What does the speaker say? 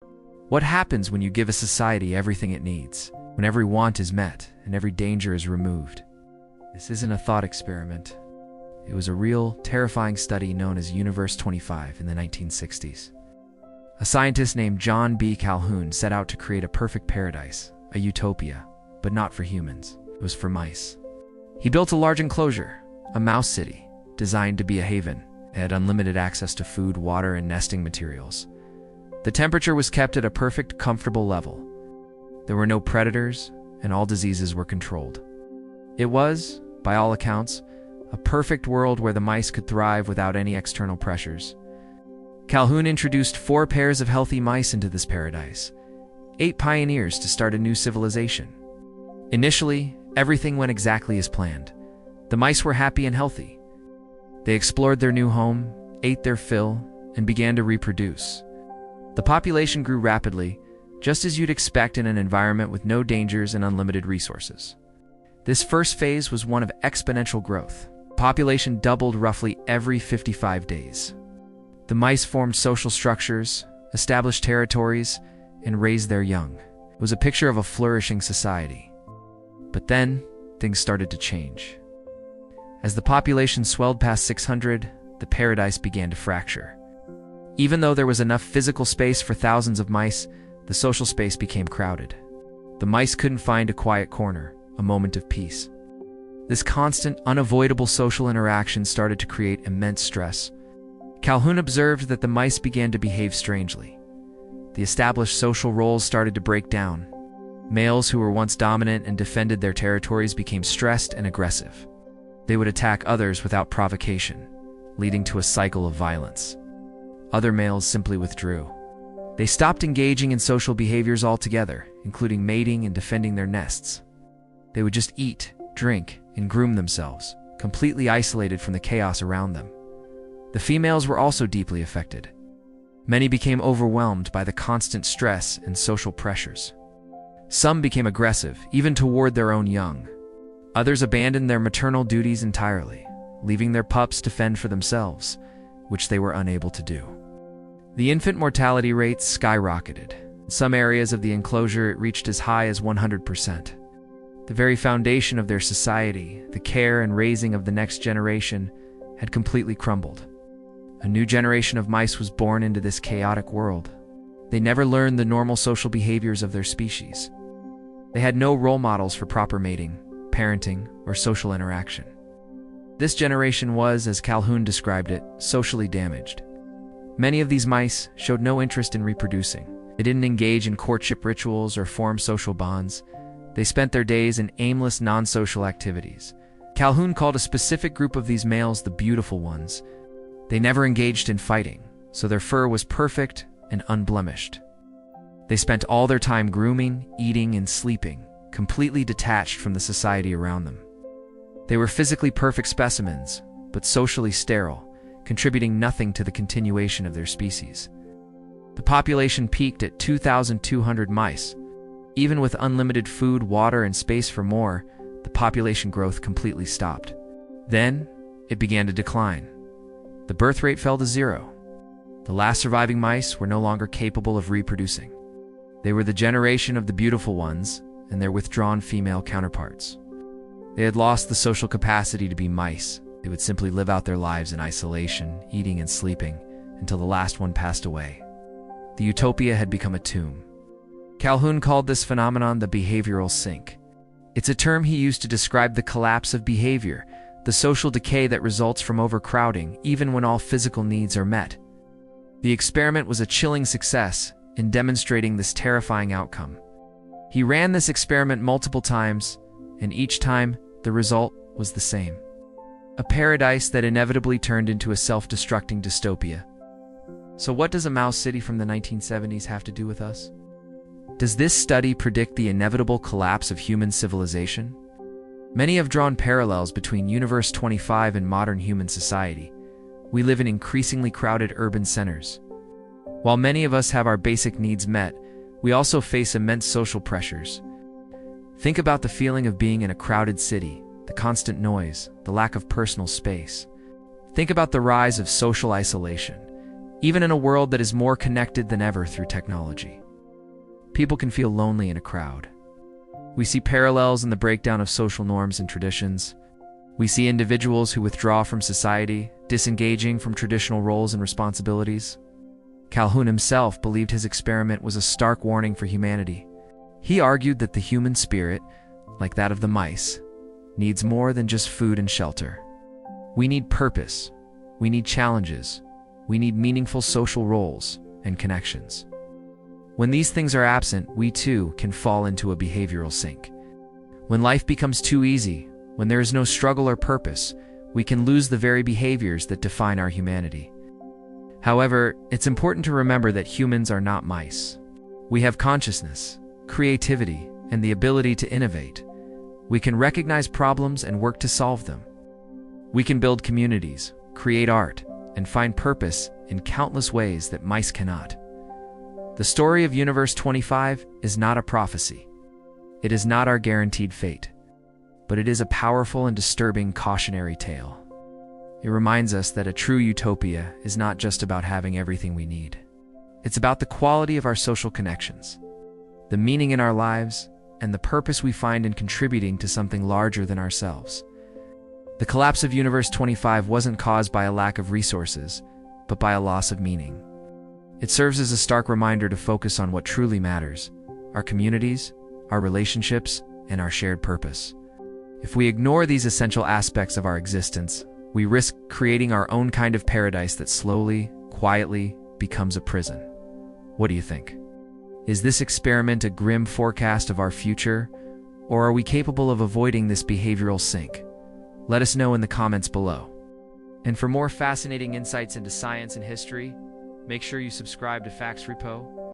What happens when you give a society everything it needs, when every want is met and every danger is removed? This isn't a thought experiment. It was a real, terrifying study known as Universe 25 in the 1960s. A scientist named John B. Calhoun set out to create a perfect paradise, a utopia, but not for humans. It was for mice. He built a large enclosure, a mouse city, designed to be a haven. It had unlimited access to food, water, and nesting materials. The temperature was kept at a perfect, comfortable level. There were no predators, and all diseases were controlled. It was, by all accounts, a perfect world where the mice could thrive without any external pressures. Calhoun introduced 4 pairs of healthy mice into this paradise, 8 pioneers to start a new civilization. Initially, everything went exactly as planned. The mice were happy and healthy. They explored their new home, ate their fill, and began to reproduce. The population grew rapidly, just as you'd expect in an environment with no dangers and unlimited resources. This first phase was one of exponential growth. Population doubled roughly every 55 days. The mice formed social structures, established territories, and raised their young. It was a picture of a flourishing society. But then, things started to change. As the population swelled past 600, the paradise began to fracture. Even though there was enough physical space for thousands of mice, the social space became crowded. The mice couldn't find a quiet corner, a moment of peace. This constant, unavoidable social interaction started to create immense stress. Calhoun observed that the mice began to behave strangely. The established social roles started to break down. Males who were once dominant and defended their territories became stressed and aggressive. They would attack others without provocation, leading to a cycle of violence. Other males simply withdrew. They stopped engaging in social behaviors altogether, including mating and defending their nests. They would just eat, drink, and groom themselves, completely isolated from the chaos around them. The females were also deeply affected. Many became overwhelmed by the constant stress and social pressures. Some became aggressive, even toward their own young. Others abandoned their maternal duties entirely, leaving their pups to fend for themselves, which they were unable to do. The infant mortality rates skyrocketed. In some areas of the enclosure, it reached as high as 100%. The very foundation of their society, the care and raising of the next generation, had completely crumbled. A new generation of mice was born into this chaotic world. They never learned the normal social behaviors of their species. They had no role models for proper mating, parenting, or social interaction. This generation was, as Calhoun described it, socially damaged. Many of these mice showed no interest in reproducing. They didn't engage in courtship rituals or form social bonds. They spent their days in aimless, non-social activities. Calhoun called a specific group of these males the beautiful ones. They never engaged in fighting, so their fur was perfect and unblemished. They spent all their time grooming, eating, and sleeping, completely detached from the society around them. They were physically perfect specimens, but socially sterile, contributing nothing to the continuation of their species. The population peaked at 2,200 mice. Even with unlimited food, water, and space for more, the population growth completely stopped. Then, it began to decline. The birth rate fell to 0. The last surviving mice were no longer capable of reproducing. They were the generation of the beautiful ones and their withdrawn female counterparts. They had lost the social capacity to be mice. They would simply live out their lives in isolation, eating and sleeping, until the last one passed away. The utopia had become a tomb. Calhoun called this phenomenon the behavioral sink. It's a term he used to describe the collapse of behavior, the social decay that results from overcrowding, even when all physical needs are met. The experiment was a chilling success in demonstrating this terrifying outcome. He ran this experiment multiple times, and each time, the result was the same. A paradise that inevitably turned into a self-destructing dystopia. So what does a mouse city from the 1970s have to do with us? Does this study predict the inevitable collapse of human civilization? Many have drawn parallels between Universe 25 and modern human society. We live in increasingly crowded urban centers. While many of us have our basic needs met, we also face immense social pressures. Think about the feeling of being in a crowded city, the constant noise, the lack of personal space. Think about the rise of social isolation. even in a world that is more connected than ever through technology. People can feel lonely in a crowd. We see parallels in the breakdown of social norms and traditions. We see individuals who withdraw from society, disengaging from traditional roles and responsibilities. Calhoun himself believed his experiment was a stark warning for humanity. He argued that the human spirit, like that of the mice, needs more than just food and shelter. We need purpose. We need challenges. We need meaningful social roles and connections. When these things are absent, we too can fall into a behavioral sink. When life becomes too easy, when there is no struggle or purpose, we can lose the very behaviors that define our humanity. However, it's important to remember that humans are not mice. We have consciousness, creativity, and the ability to innovate. We can recognize problems and work to solve them. We can build communities, create art, and find purpose in countless ways that mice cannot. The story of Universe 25 is not a prophecy. It is not our guaranteed fate, but it is a powerful and disturbing cautionary tale. It reminds us that a true utopia is not just about having everything we need. It's about the quality of our social connections, the meaning in our lives, and the purpose we find in contributing to something larger than ourselves. The collapse of Universe 25 wasn't caused by a lack of resources, but by a loss of meaning. It serves as a stark reminder to focus on what truly matters: our communities, our relationships, and our shared purpose. If we ignore these essential aspects of our existence, we risk creating our own kind of paradise that slowly, quietly becomes a prison. What do you think? Is this experiment a grim forecast of our future, or are we capable of avoiding this behavioral sink? Let us know in the comments below. And for more fascinating insights into science and history, make sure you subscribe to Facts Repo.